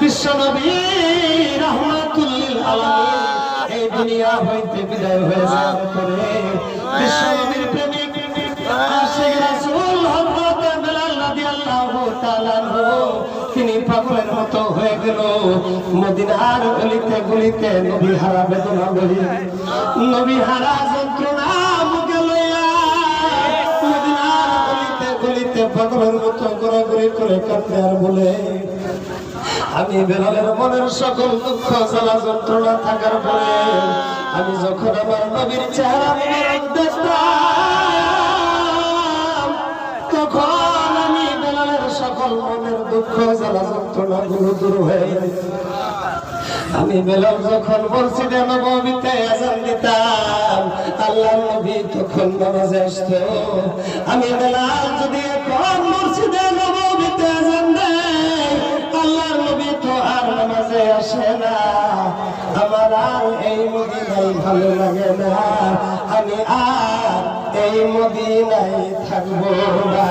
বিশ্বনবী রাহমাতুল লিল আলামিন এই দুনিয়া হইতে বিদায় হয়ে যাওয়ার পরে বিশ্বনবীর প্রেমিক আশিক রাসূল হযরত বেলাল রাদিয়াল্লাহু তাআলা তিনি পাগলের মতো হয়ে গেল মদিনার গলিতে গলিতে নবী হারা বেদনা লইয়া নবী হারা যন্ত্রণা মুখে লইয়া মদিনার গলিতে গলিতে পাগলের মতো ঘোরাঘুরি করে কাঁদতে আর বলে আমি বেলালের মনের সকল দুঃখ জ্বালা যন্ত্রণা থাকার পরে আমি যখন আমার নবীর চেহারা দেখতাম তখন আমি বেলালের সকল মনের দুঃখ জ্বালা যন্ত্রণা গুলো দূর হয়ে আমি বেলাল যখন মসজিদে নববীতে আযান দিতাম আল্লাহর নবী তখন নামাজে আসতো আমি বেলাল যদি এখন মসজিদে নববীতে আযান দেয় আল্লাহর নবী তো আর নামাজে আসে না আমার আর এই মদিনায় ভালো লাগে না আমি আর এই মদিনায় থাকবো না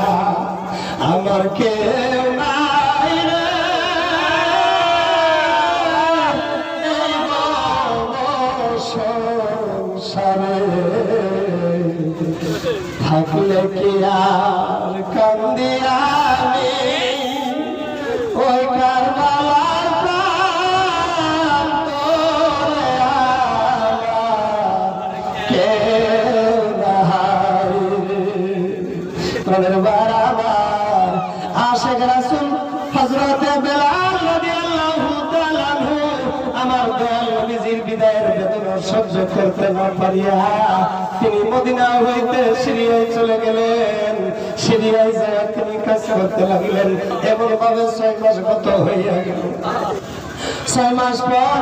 আমার কেউ নাই রে থাকলে কি আর কান্দি আমি ওই কার ইমানের বারাবার আশিক রাসূল হযরত বেলাল রাদিয়াল্লাহু তাআলা আনহু আমার দয়াল নবীজির বিদায়ের বেদনা সহ্য করতে না পারিয়া তিনি মদিনা হইতে সিরিয়ায় চলে গেলেন। সিরিয়ায় যায় তিনি কাজ করতে লাগলেন। এমন ভাবে 6 মাস গত হইয়া গেল। 6 মাস পর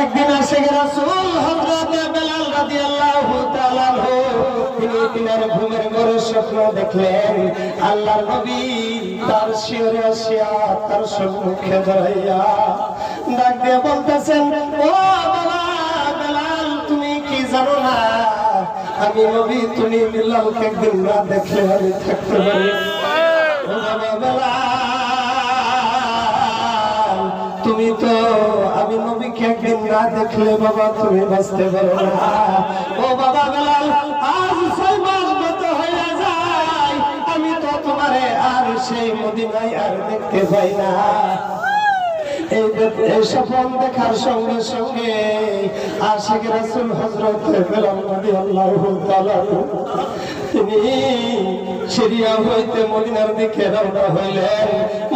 একদিন আশিক রাসূল হযরত বেলাল রাদিয়াল্লাহু তাআলা আনহু তিনি তিনার ঘুমের ঘরে স্বপ্ন দেখলেন আল্লাহর নবী তার শিয়রে আসিয়া তার সম্মুখে দাঁড়াইয়া ডাক দিয়ে বলতেছেন, ও বাবা বেলাল, তুমি কি জানো না আমি নবী, তুমি বেলালকে একদিন না দেখলে আমি থাকতে পারি। ও বাবা বেলাল, তুমি তো আমি নবীকে একদিন না দেখলে বাবা তুমি বাঁচতে পারো না। ও বাবা বেলাল, আজ 6 মাস গত হয়ে যায়, আমি তো তোমারে আর সেই মদিনায় আর দেখতে পাই না। এই স্বপ্ন দেখার সঙ্গে সঙ্গে আশিক রাসূল হযরত বেলাল রাদিয়াল্লাহু তাআলা তিনি সিরিয়া হইতে মদিনার দিকে রওনা হইলেন।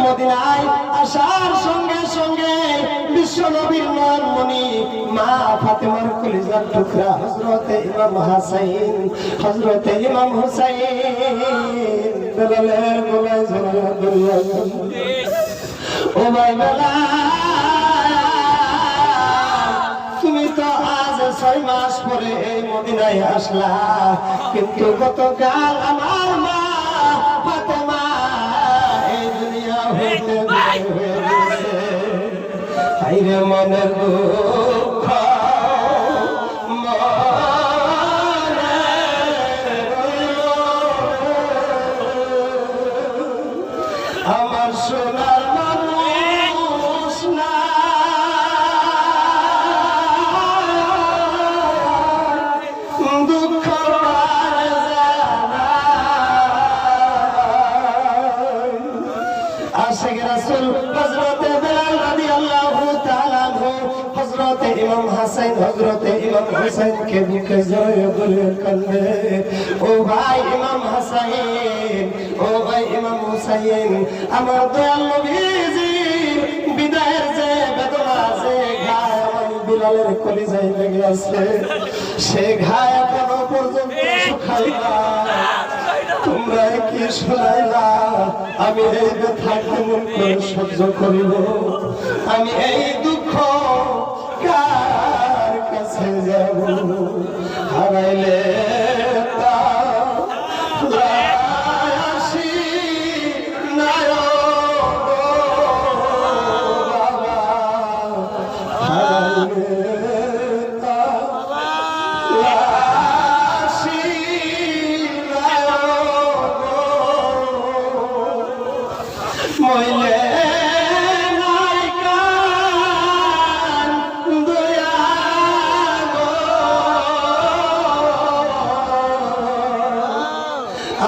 মদিনায় আসার সঙ্গে সঙ্গে বিশ্ব নবীর নয়নমণি মা ফাতেমার কলিজার টুকরা হযরতে ইমাম হাসাইন, হযরতে ইমাম হুসাইন বেলালের গলায় জড়াইয়া ধরিয়া, ও ভাই বেলাল, তুমি তো আজ 6 মাস পরে এই মদিনায় আসলা, কিন্তু গতকাল আমার মা ফাতেমা এই দুনিয়া হইতে বিদায় হয়ে গেছে। হায়রে মনের দুঃখ আমার সোনার মানুষ না, দুঃখ আশিক রাসূল হযরতে বেলাল রাদিয়াল্লাহু তাআলা আনহু হযরতে ইমাম হাসান হযরতে ইমাম হুসাইনকে বুকে জড়িয়ে ধরে কাঁদে, ও ভাই ইমাম হাসান, ও ভাই ইমাম হুসাইন, আমার দয়াল নবীজির বিদায়ের যে বেদনা আছে, ঘায় আমার বিলালের কলিজায় লেগে আছে, সে ঘায় এখনো পর্যন্ত শুকায় না। তোমরা কি শোনাইলা আমি এই ব্যথা কেমন করে সহ্য করিব? আমি এই দুঃখ কার কাছে যাব? হারাইলে মইলে নাই কান দয়া গো,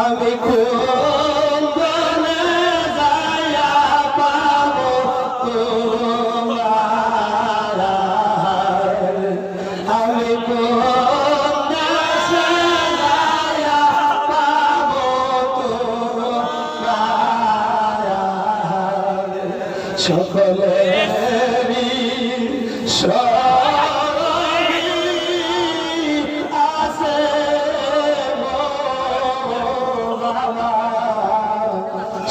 আমি কোন বনে যাইয়া পাবো তোমার, আমি কোন দেশে যাইয়া পাবো তোমার, সকলেরই সরণি আছে গো বাবা,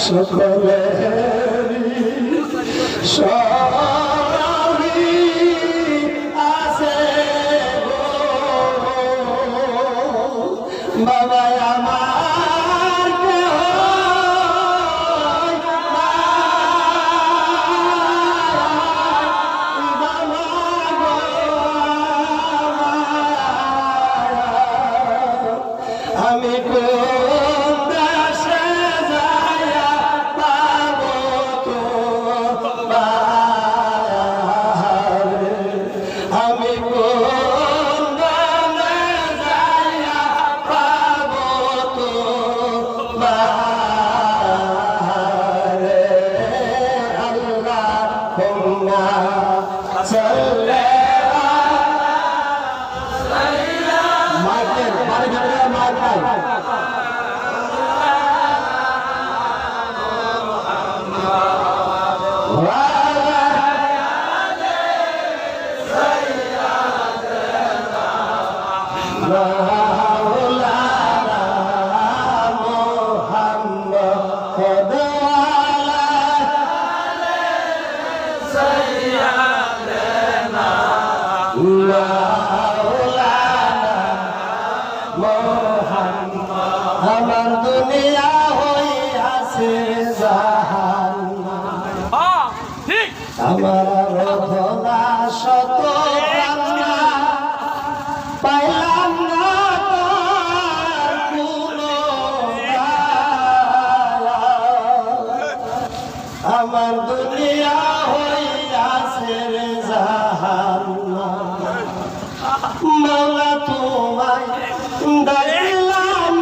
সকলেরই সরণি আছে গো বাবা, আমার কেহ আমি কোন দেশে যাইয়া পাবো তোমার, আমি কোন বনে যাইয়া পাবো তোমার, আল্লাহুম্মা সাল্লি আমার দুনিয়া হইয়াছে জাহান্নাম আমার রোধনা শত কান্না পাইলাম না তার কোনো দয়া। আমার দুনিয়া হইয়াছে জাহান্নাম মাওলা তোমায় ডাকিলাম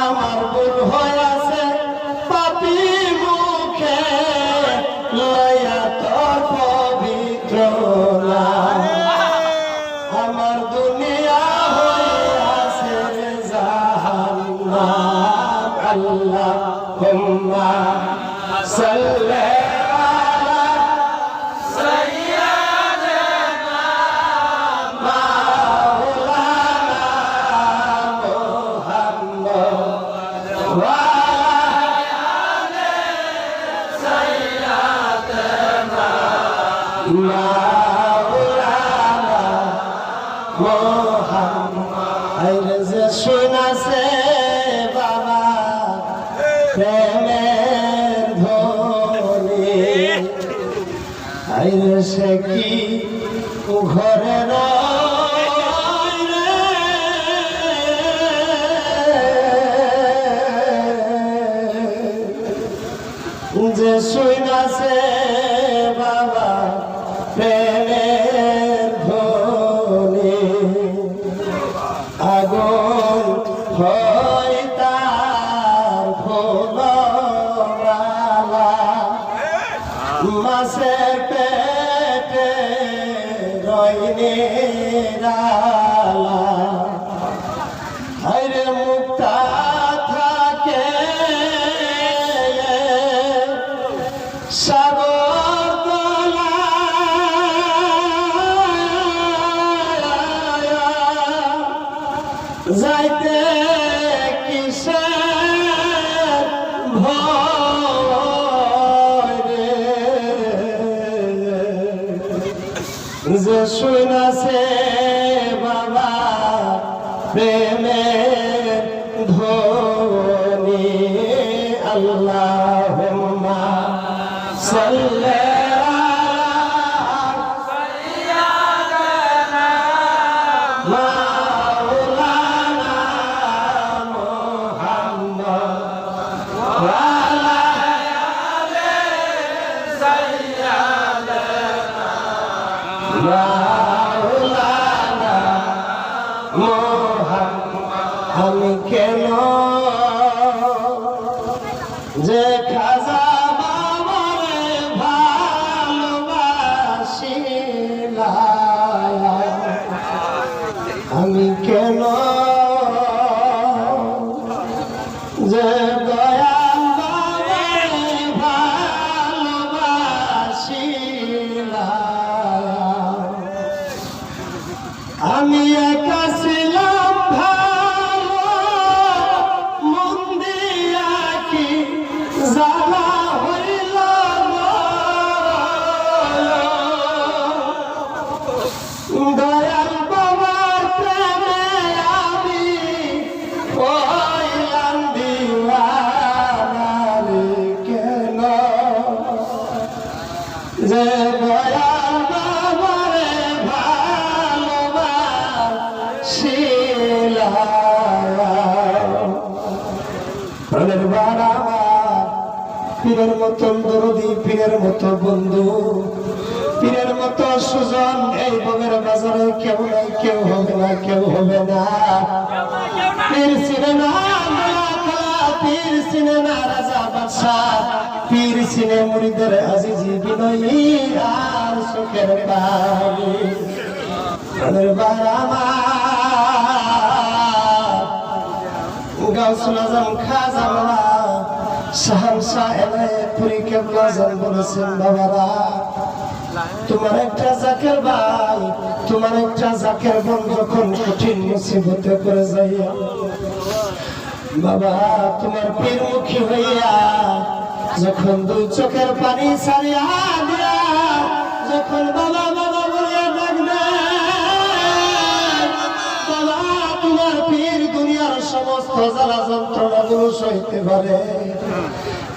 আমার ভুল হয়েছে পাপী মুখে লয়া তোর পবিত্র নাম। আমার দুনিয়া হয়েছে জাহান্নাম আল্লাহুম্মা সাল্লি শুনাছে বাবা প্রেমের ধ্বনি আইরে সে কি ঘরে যে শুনাছে বাবা প্রেমের ধ্বনি আগুন হয় তার ফুলমালা মাছের পেটে রইনি রালা হায়রে মুক্তা থাকে সাগর যাইতে কিসের ভয় রে যে শুনাছে বাবা প্রেমের ধ্বনি আল্লাহুম্মা সাল্লি আমি কেন যে খাজা বাবারে ভালোবাসিলাম আমি কেন যে দয়াল বাবারে ভালোবাসিলাম আমি একা ছিলাম ভালো মন্দিয়া কি জ্বালা হইল দয়াল বাবার প্রেমে আমি হইলাম দিওয়ানা রে কেন যে দয়াল বাবারে প্রাণের বাড়া পীরের মতন দরদি পীরের মতো বন্ধু পীরের মতো সুজন এই বনের বাজারে কেউ নাই কেউ হবে না কেউ হবে না পীর সিনেমা পীর সিনেমা রাজা বাদশাহ পীর সিনে মুরিদের আজিজি বিনয়ী আর সুখের পানি গাউসুল আজম খাজা বাবা শাহনশাহ এলাহিপুরি কেবলা আজম বলেছেন, বাবারা তোমার একটা জাকের ভাই, তোমার একটা জাকের বোন যখন কঠিন মুসিবতে পড়ে যাইয়া, বাবা তোমার পীরমুখী হইয়া যখন দুই চোখের পানি ছাড়িয়া দিয়া যখন বাবা বাবা বলিয়া ডাকবে, বাবা তোমার পীর দুনিয়ার সমস্ত জ্বালা যন্ত্রণাগুলো সইতে পারে,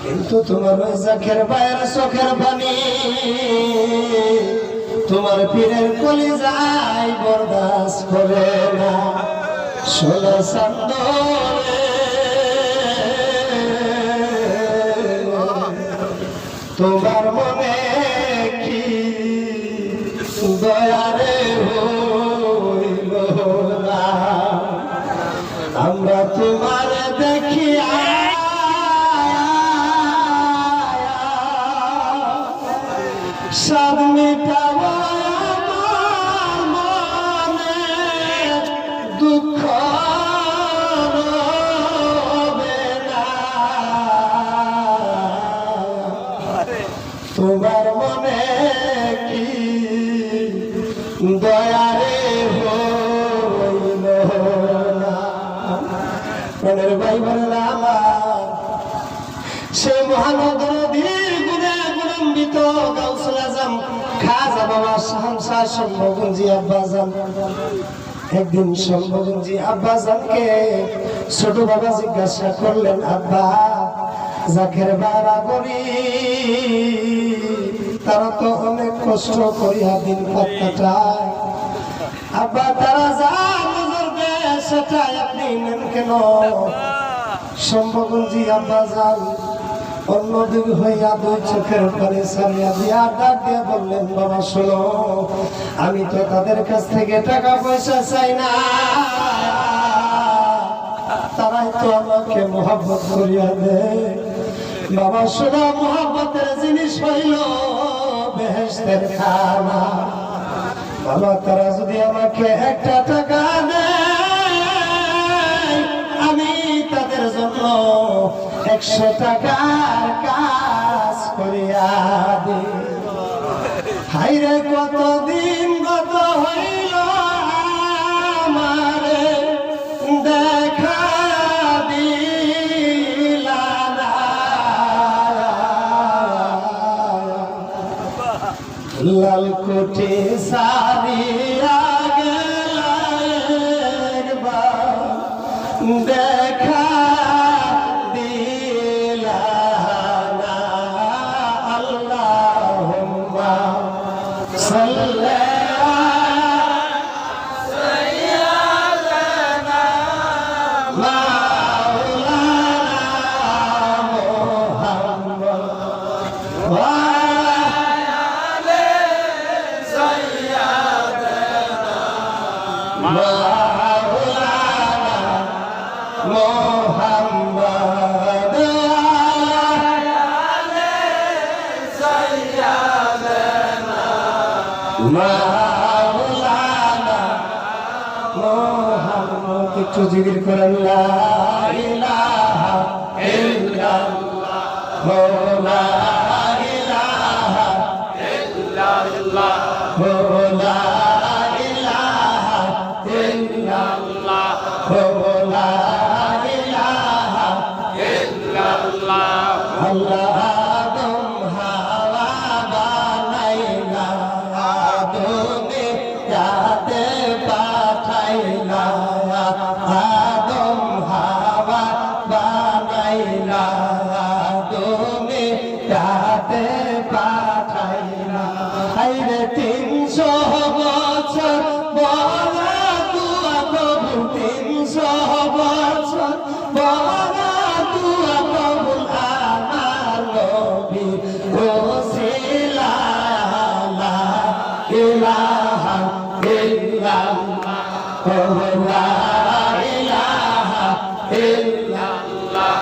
কিন্তু তোমার ওই জাকের ভাইয়ের চোখের পানি তোমার পীরের কলিজায় বরদাস্ত করে না। সোনা চান্দরে তোমার মনে কি দয়ারে হইল না, আমরা তোমার দেখিয়া সব মিটাব আমার মনে দুঃখ রবে না, তোমার মনে কি দয়ারে হইল না। মনের ভাই বললাম সে মহানগরীর গুণে গুণান্বিত গাউসুল আজম খাজা বাবা শাহনশাহ শম্ভুগঞ্জি আব্বাজান একদিন শম্ভুগঞ্জি আব্বাজানকে ছোট বাবা জিজ্ঞাসা করলেন, আব্বা জাকের বাড়া করি তারা তো অনেক কষ্ট করিয়া দিন কাটায়, আব্বা তারা যা নজর দেয় সেটাই আপনি নেন কেন? শম্ভুগঞ্জি আব্বাজান অন্যদিন হইয়া দুই চোখের পানি ছাড়িয়া দিয়া ডাক দিয়ে বললেন, বাবা শোনো, আমি তো তাদের কাছ থেকে টাকা পয়সা চাই না, তারাই তো আমাকে মহব্বত করিয়া দেয়। বাবা শোনো, মহব্বতের জিনিস হইল বেহেশতের খানা। বাবা তারা যদি আমাকে একটা টাকা দেয় আমি তাদের জন্য 100 টাকার কাজ করিয়া দি। হাইরে কতদিন গত হইল আমারে দেখা দিলা না, লালকুটি সারিয়া গেলা একবার দেখা দিলা না। আল্লাহুম্মা সাল্লি একটু জিকির করেন, লা ইলাহা ইল্লাল্লাহ, লা ইলাহা ইল্লাল্লাহ, লা ইলাহা ইল্লাল্লাহ, লা ইলাহা ইল্লাল্লাহ। আল্লাহ আদম হাওয়া বানাইলা, দুনিয়াতে পাঠাইলা, আদম হাওয়া বানাইলা, দুনিয়াতে পাঠাইলা। হাইরে 300 বছর বড় দুয়া কবুল, 300 বছর বড় দুয়া কবুল আমার নবী ওসিলা, লা ইলাহা ইল্লাল্লাহ, লা ইলাহা ইল্লাল্লাহ,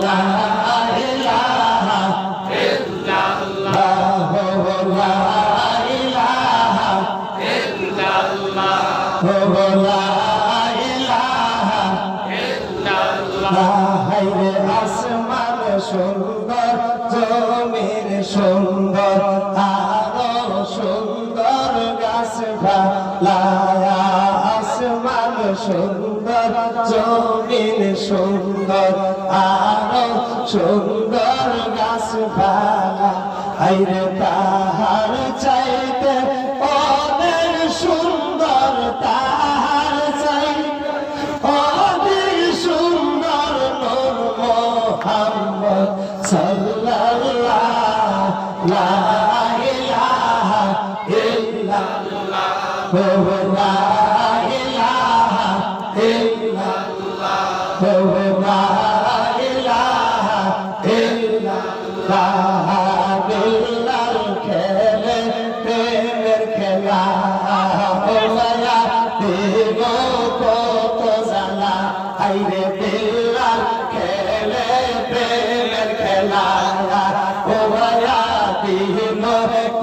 লা ইলাহা ইল্লাল্লাহ, লা ইলাহা ইল্লাল্লাহ। আসমান সুন্দর জমির সুন্দর আরো সুন্দর গাছপালা আসমান সুন্দর জমিন সুন্দর আরো সুন্দর গাছপালা আইরে তাহার চাইতে অনেক সুন্দর তাহার চাইতে অনেক সুন্দর নূর মুহাম্মদ সাল্লাল্লাহু লা ইলাহা ইল্লাল্লাহ লা ইলাহা ইল্লাল্লাহ লা ইলাহা ইল্লাল্লাহ বিল্লাল খেলে প্রেমের খেলা ওয়া দেব কত জালা আইরে বিল্লাল খেলে প্রেমের খেলা ওয়া দেব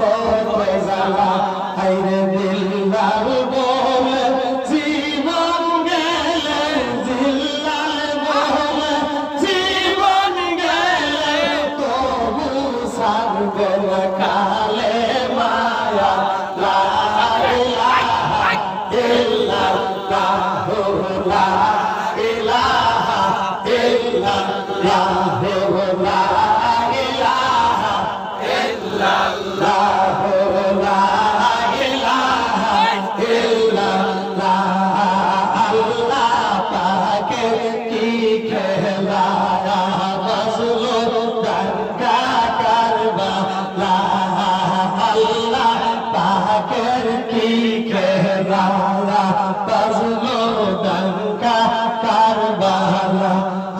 কত জালা আইরে বিল্লাল বলে জীবন গেলে জিল্লাল বলে জীবন গেলে তবু সারবে না কালে মায়া লা ইলাহা ইল্লাল্লাহ লা ইলাহা ইল্লাল্লাহ লা ইলাহা ইল্লাল্লাহ লা ইলাহা ইল্লাল্লাহ আল্লাহ পাকের কি খেলা বাজলো ডাঙ্কা কারবালা আল্লাহ পাকের কি খেলা বাজলো ডাঙ্কা কারবালা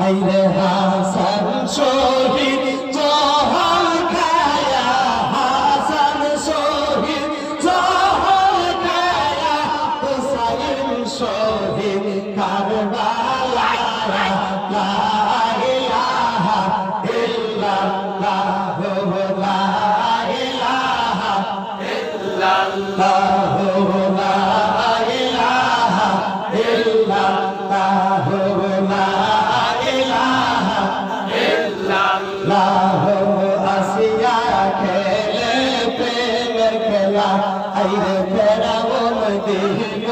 আইরে হাসান শহীদ জহর খায়া হাসান শহীদ জহর খায়া হুসাইন শহীদ কারবালা লা ইলাহা ইল্লাল্লাহ লা ইলাহা ইল্লাল্লাহ লা ইলাহা ইল্লাল্লাহ লা ইলাহা ইল্লাল্লাহ আসিয়া খেলে প্রেমের খেলা আইরে ফেরাউন দিব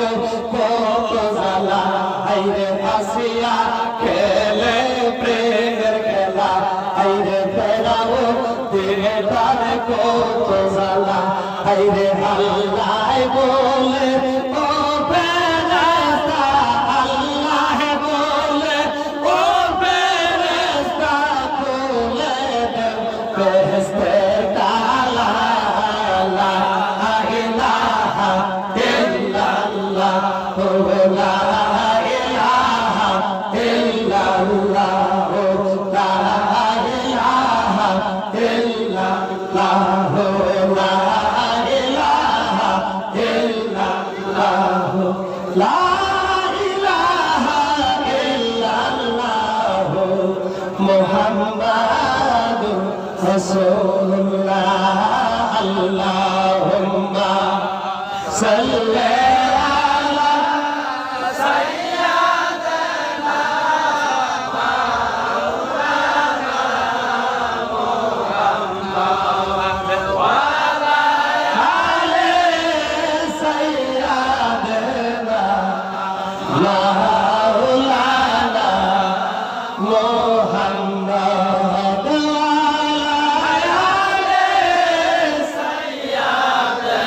কত জালা আইরে আসিয়া খেলে প্রেমের খেলা আইরে ফেরাউন দিবে তার কত জালা আইরে আল্লাহ বলে ও ফেরেশতা আল্লাহ বলে ও ফেরেশতা খুলে দেও বেহেশতের তালা লা ইলাহা ইল্লাল্লাহ লা ইলাহা ইল্লাল্লাহ লা ইলাহা ইল্লাল্লাহ লা ইলাহা ইল্লাল্লাহ লা ইলাহা ইল্লাল্লাহ মুহাম্মাদুর রাসূলুল্লাহ আল্লাহুম্মা সাল্লি আলা সাইয়্যিদিনা মাওলানা মুহাম্মদ ওয়া আলা আলি সাইয়্যিদিনা মাওলানা মুহাম্মদ ওয়া আলা আলি সাইয়্যিদিনা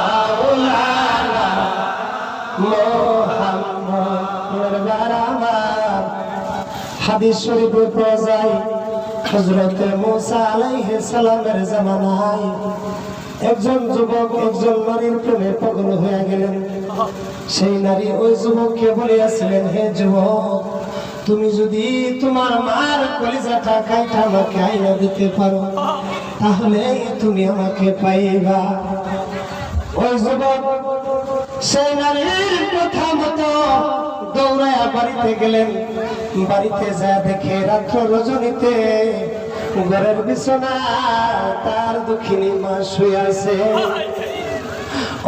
মাওলানা মুহাম্মদ আমার হাদিস শরীফে পাওয়া যায় হযরত মুসা আলাইহিস সালামের জামানায় একজন যুবক একজন নারীর প্রেমে পাগল হয়ে গেলেন সেই নারী ওই যুবককে বলিয়াছিলেন হে যুবক তুমি যদি তোমার মার কলিজাটা কাইটা আমাকে আইনা দিতে পারো তাহলে তুমি আমাকে পাইবা ওই যুবক সেই নারীর কথা মতো দৌড়ায়া বাড়িতে গেলেন বাড়িতে যা দেখে রাত্র রজনীতে ঘরের বিছানা তার দুঃখিনী মা শুয়ে আছে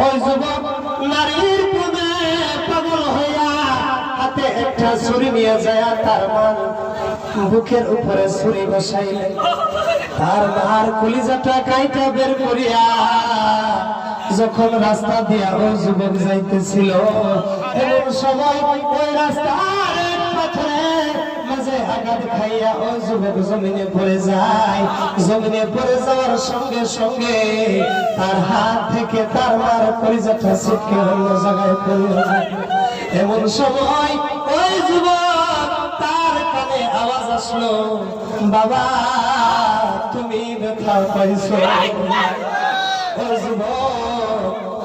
ওই যুবক নারীর প্রেমে পাগল হইয়া হাতে একটা ছুরি নিয়ে যায় তার মার বুকের উপরে ছুরি বসাইলেন। তার মার কলিজাটা কাইটা বের করিয়া যখন রাস্তা দিয়া ওই যুবক যাইতেছিল, এমন সময় ওই রাস্তার পাথরে মাঝে আঘাত খাইয়া ওই যুবক জমিনে পড়ে যায়। জমিনে পড়ে যাওয়ার সঙ্গে সঙ্গে তার হাত থেকে তার মার কলিজাটা ছিটকে অন্য জায়গায় পড়ে যায়। এমন সময় ওই যুবক তার কানে আওয়াজ আসলো, বাবা তুমি ব্যথা পাইছো। ওই যুবক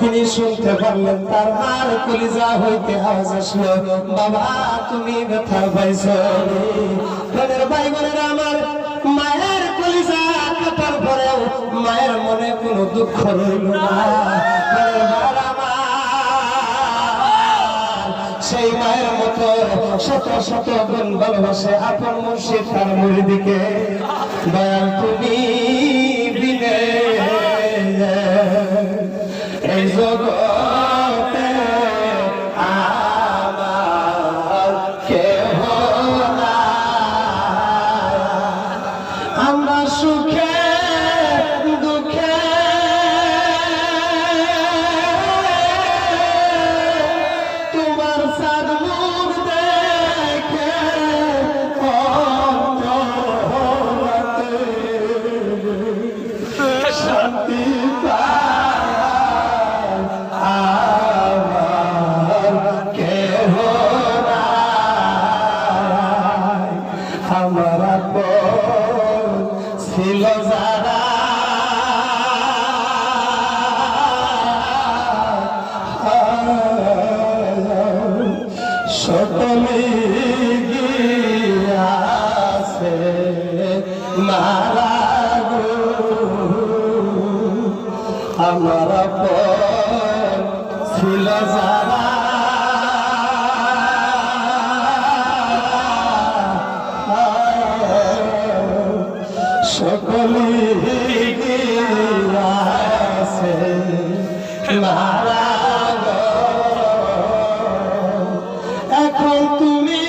তিনি শুনতে পারলেন তার মার কলিজা হইতে আওয়াজ আসলো, বাবা তুমি ব্যথা পাইছো। প্রাণের ভাই বোনেরা আমার, মায়ের কলিজা কাটার পরেও মায়ের মনে কোনো দুঃখ রইল না। সেই মায়ের মতো শত শত গুণ ভালোবাসে আপন মুর্শিদ তার মুরিদকে। দয়াল তুমি বিনে এই জগতে আমার কেহ নাই। আমরা সুখে দুঃখে তোমার সাদ মুখ দেখে শান্তি পাই, আমার কেহ নাই। আমার আপন ছিল যারা সকলে গিয়াছে মারা গো। আমার আপন ছিল যারা সকলে গিয়াছে মারা গো। এখন তুমি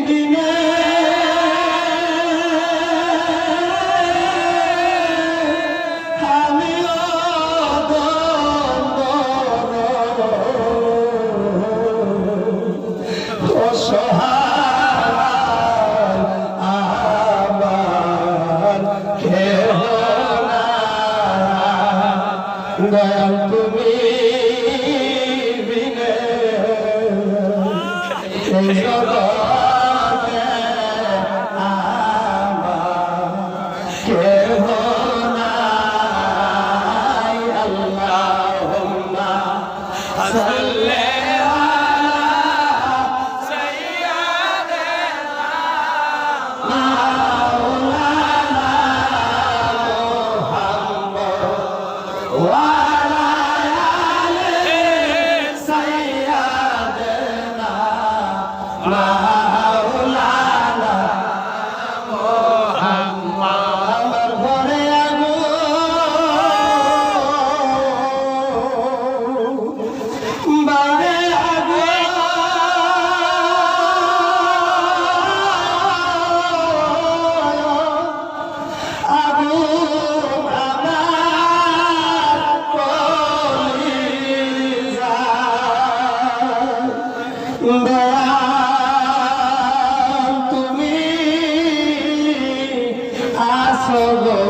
দিনে আমিও অসহায় আমার কেহ নাই। দয়াল তুমি বিনে এই জগতে আমার কেহ নাই। আল্লাহুম্মা সাল্লি আলা সাইয়্যিদিনা মাওলানা মুহাম্মদ ওয়া আলা আলি সাইয়্যিদিনা মাওলানা মুহাম্মদ। আমার ঘরে আগুন বাড়ে আগুন, আগুন আমার কলিজায়। দয়াল তুমি আছো গো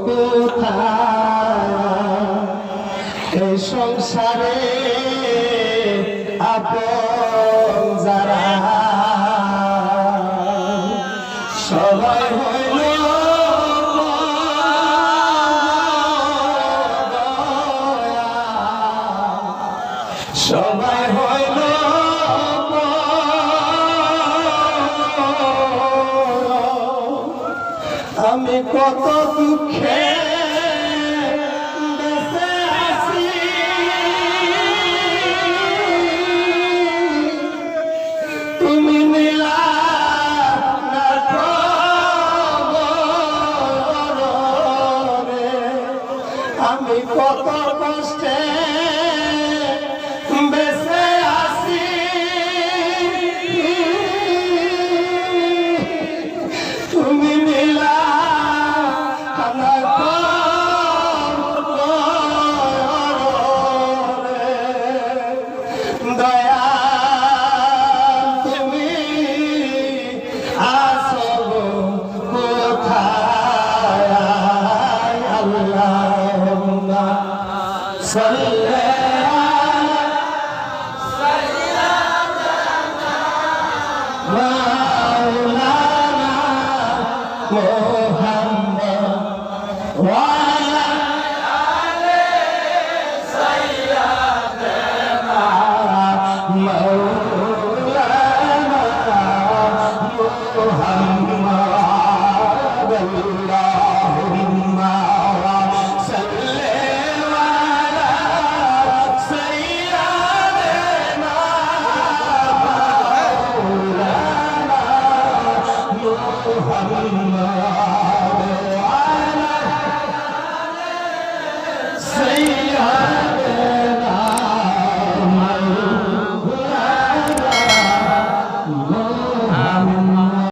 কোথায়? এই সংসারে আপন যারা সবাই হইল সবাই হইল আমি কত দুঃখে